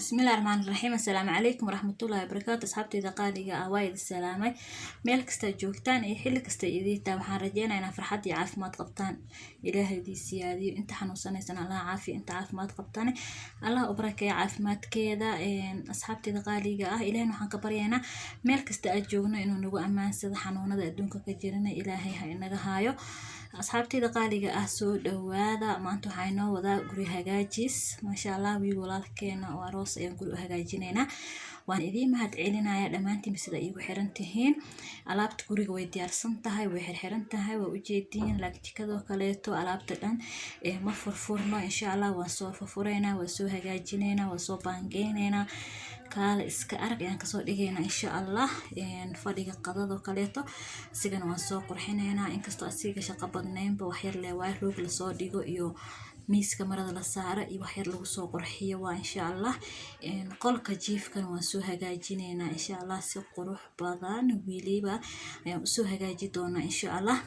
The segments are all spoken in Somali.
بسم الله الرحمن الرحيم. السلام عليكم ورحمة الله وبركاته. أصحابتي دقاليقة وايد السلامة مeel kasta joogtaan iyo xilli kasta idiinta waxaan rajeynayaa farxad iyo caafimaad qabtaan. Ilaahay idin siyaadiyo inta xanuunsanaysan Allah caafiyo, inta caafimaad qabtaan Allah u barakeeyo caafimaadkeeda. Asxaabtii daqaaliga ah Ilaahay waxaan ka baryaynaa meel kasta aad joogno inuu nagu amaansado xanuunada adduunka ka jirana Ilaahay ha inaga haayo. asxaabtii daqaaliga ah soo dhawaada maanta waxaa inoo wadaa guri hagaajis maasha Allah wiil walaalkeena oo aroos ayaan guri u hagaajinaynaa. waan idiin mahad celinayaa dhammaantiin sida iigu xiran tihiin. alaabta guriga way diyaarsan tahay, way xirxiran tahay, waa u jeediin laagtikadoo kaleeto alaabta dhan ma furfurno insha Allah waan soo furfureynaa, waan soo hagaajinaynaa, waan soo baangeynaynaa. kaale iska arag ayaan kasoo dhigaynaa insha Allah. fadhiga qadado kaleeto sigana waan soo qurxinaynaa inkastoo asiga shaqo badnaynba wax yar leewaay roog la soo dhigo iyo miiska marada la saara iyo wax yar lagu soo qurxiyo waa insha Allah. qolka jiifkan waan soo hagaajinaynaa insha Allah si qurux badan wiliba ayaan u soo hagaaji doonaa insha Allah.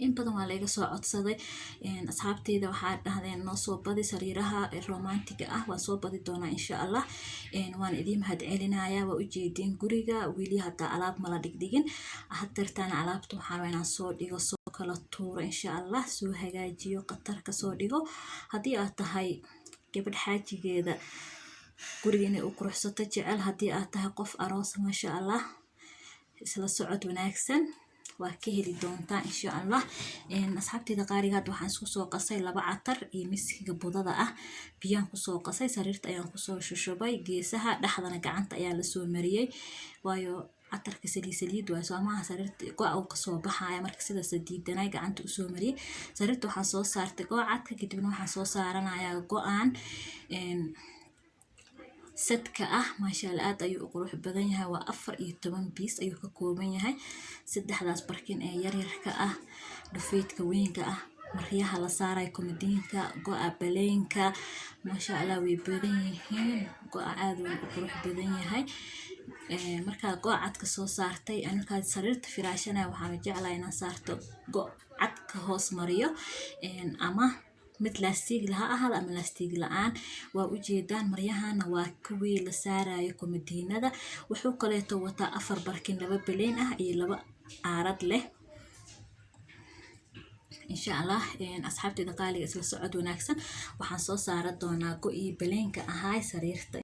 in badan waa laga soo codsaday asxaabteyda waxaa dhahdeen noo soo badi sariiraha romantiga ah waan soo badi doonaa insha Allah. waan idiin mahad celinayaa waa u jeedin guriga wili hadda alaab mala dhigdhigin hadartaan alaabta waxaan inaan soo dhigo soo kala tuuro insha Allah, soo hagaajiyo qatar ka soo dhigo. haddii aad tahay gabadh xaajigeeda guriga inay u quruxsato jecel, haddii aad tahay qof aroos maasha Allah isla socod wanaagsan waa ka heli doontaa insha Allah. asxaabteyda qaaliga hadda waxaan isku soo qasay 2 catar iyo miskiga budada ah biyaan ku soo qasay, sariirta ayaan ku soo shushubay, geesaha dhaxdana gacanta ayaa la soo mariyay waayo catarka saliid waa soomaha sariirta go'a uu ka soo baxaya marka sidaas diidanay gacanta u soo mariyay. sariirta waxaan soo saartay go'adka kadibna waxaan soo saaranayaa go'an sadka ah maasha Allah aad ayuu u qurux badan yahay. waa 14 piece ayuu ka kooban yahay. saddexdaas barkin ee yar yarka ah, dhufeedka weynka ah, maryaha la saaray komadiinka, go'a baleenka maasha Allah way badan yihiin. go'a aad u qurux badan yahay. marka go'ad ka soo saartay anka sariirta firaashana waxaan jeclahay inaan saarto go'ad ka hoos mariyo ama mid laastig laha ahad ama laastig la'aan. waa u jeedaan maryahana waa kuwii la saarayo komadiinada. wuxuu kaleeto wataa 4 barkin 2 baleen ah iyo 2 aarad leh insha Allah. asxaabteyda qaaliga isla socod wanaagsan waxaan soo saara doonaa go'i baleenka ahay sariirta.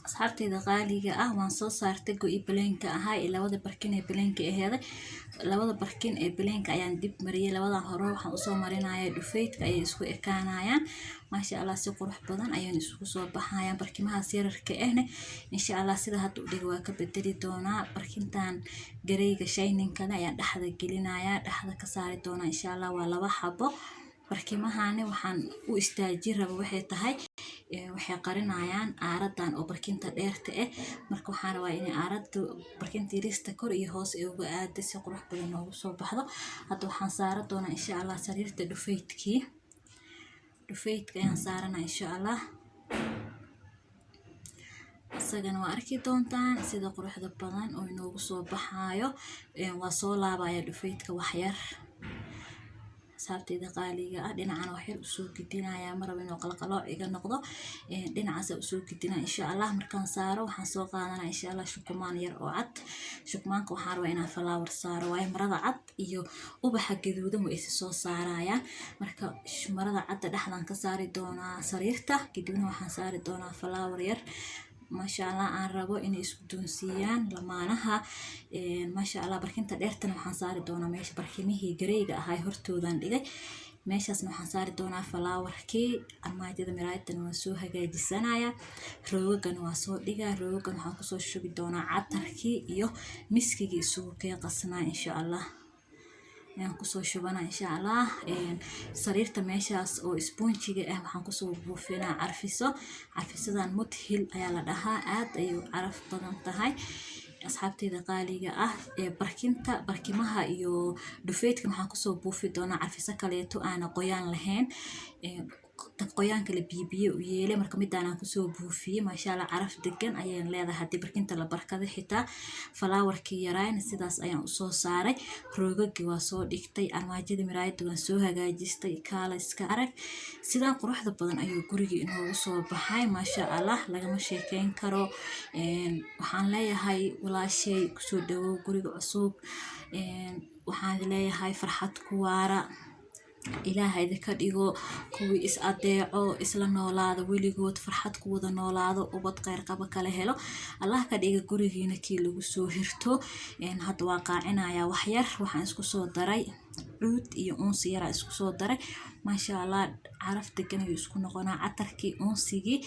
asxaabteyda qaaliga ah waan soo saartay go'i baleenka ahaa iyo 2 barkin ee baleenka aheeday. 2 barkin ee baleenka ayaan dib mariyay, 2 hore waxaan u soo marinayaa dhufeedka ay isku ekaanayaan maasha Allah si qurux badan ayaan isku soo baxayaan. barkimaha yararka ahna insha Allah sida hadda u dhigo waa ka bedeli doonaa. barkintan gareyga shining kana ayaan dhaxda gelinayaa, dhaxda ka saari doonaa insha Allah. waa 2 xabo barkimahani waxaan u istaajin rabo waxay tahay waxay qarinayaan aaradan oo barkinta dheerta ah marka waxaan rabaa in aaradu barkinta yariista kor iyo hoos ay uga aado si qurux badan ugu soo baxdo. hadda waxaan saara doonaa insha Allah sariirta dhufeedka ayaan saarana insha Allah. isagana waa arki doontaan sida quruxda badan oo inoogu soo baxaayo. waa soo laabaya dhufeedka wax yar asxaabteyda qaaliga ah dhinacana wax yar u soo gidinayaa maraba inuu qalqalooc iga noqdo dhinacaas u soo gidinaa insha Allah. markaan saaro waxaan soo qaadanaa insha Allah shukumaan yar oo cad. shukumaanka waxaan rabaa inaan flower saaro waayo marada cad iyo ubaxa gaduudan way is soo saarayaan. marka marada cad dhaxdan ka saari doonaa sariirta kadibna waxaan saari doonaa flower yar maasha Allah aan rabo inay isku doonsiiyaan lamaanaha. maasha Allah barkinta dheertana waxaan saari doonaa meesha barkimihii gareyga ahay hortoodan dhigay meeshaasna waxaan saari doonaa falaawarkii. Armaajada miraayadana waan soo hagaajisanaya. Roogana waa soo dhigaa. Roogana waxaan kusoo shubi doonaa catarkii iyo miskigii isugu kee qasnaa insha Allah. ayaan kusoo shubana insha Allah. Sariirta meeshaas oo isboonjiga ah waxaan kusoo buufinaa carfiso. Carfisadan Mudhil ayaa la dhahaa. aad ayuu caraf badan tahay. asxaabteyda qaaliga ah barkimaha iyo dhufeedka waxaan kusoo buufi doonaa carfiso kaleeto aan qoyaan lahayn. qoyaan kale biyo u yeelay marka midaan aan kusoo buufiyay maasha Allah caraf degan ayaan leedahay. hadii barkinta la barkada xitaa falaawarkii yaraan sidaas ayaan u soo saaray. roogagii waa soo dhigtay. armaajada miraayada waan soo hagaajistay. kaala iska arag sidaan quruxda badan ayuu gurigii inoogu soo baxay maasha Allah lagama sheekeyn karo. waxaan leeyahay walaashay kusoo dhawow guriga cusub. waxaan leeyahay farxad ku waara. ilaahay idinka dhigo kuwii is adeeco isla noolaado weligood farxad ku wada noolaado ubad khayr qaba kala helo. Allah ka dhiga gurigiina kii lagu soo hirto. hadda waa qaacinaya wax yar waxaan isku soo daray cuud iyo uunsi yar isku soo daray maasha Allah caraf degan ayuu isku noqonaa. catarkii uunsigii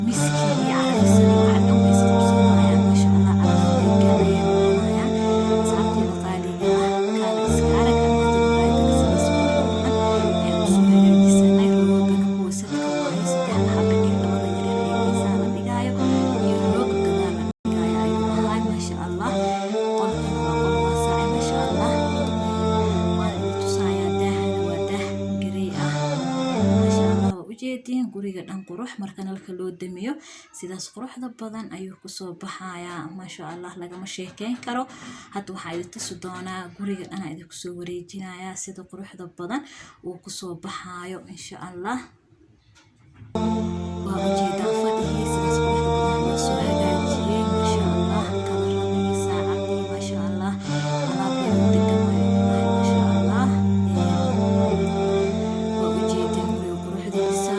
miskigii carfisadii waxa dhan way isku qabsanayaan maasha Allah caraf degan ayay noqonayaan. asxaabteyda qaaliga ah kaala iska arag guriga dhan qurux marka nalka loo damiyo sidaas quruxda badan ayuu kusoo baxayaa maasha Allah lagama sheekeyn karo. hadda waxaa idin tusi doonaa guriga dhan idin kusoo wareejinayaa sida quruxda badan uu kusoo baxaayo insha Allah. waa ujeedaa fadhigii sidaas quruxda badan loo soo hagaajiyay maasha Allah. kalarradii saacadii maasha Allah alaabta degan maasha Allah. waa ujeedeen guriga quruxdiisa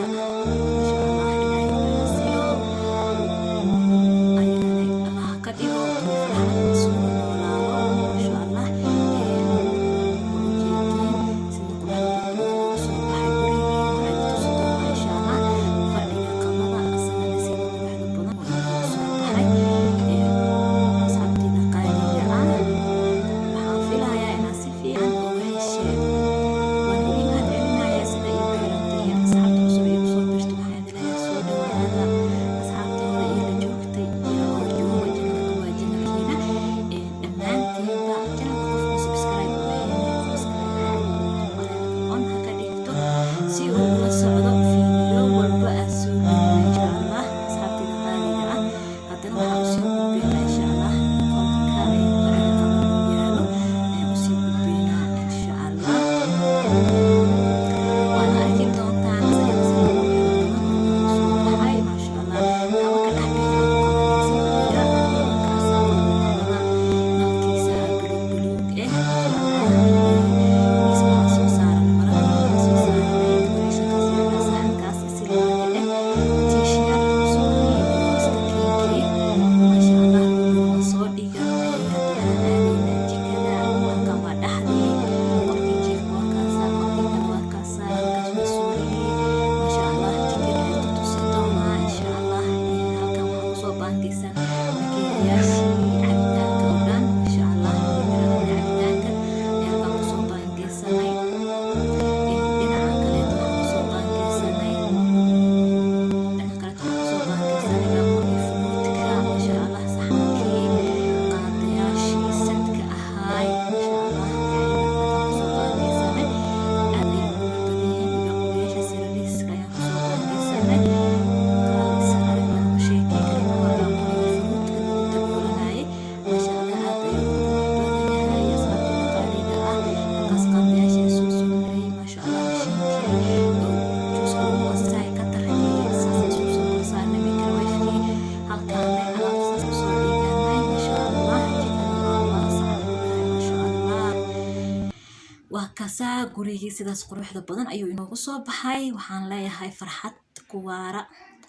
kaasaa gurigii sidaas quruxda badan ayuu inoogu soo baxay. waxaan leeyahay farxad ku waara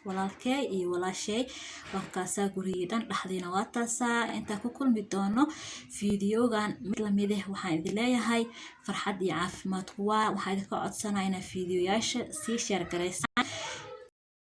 walaalkay iyo walaashay warkaasa gurigeedan dhaxdiina waa taasaa inta ku kulmi doono fiidiyogan mid lamid ah waxaan idin leeyahay farxad iyo caafimaad kuwa waxaan idinka codsanaynaa fiidiyoyaasha sii share gareysaan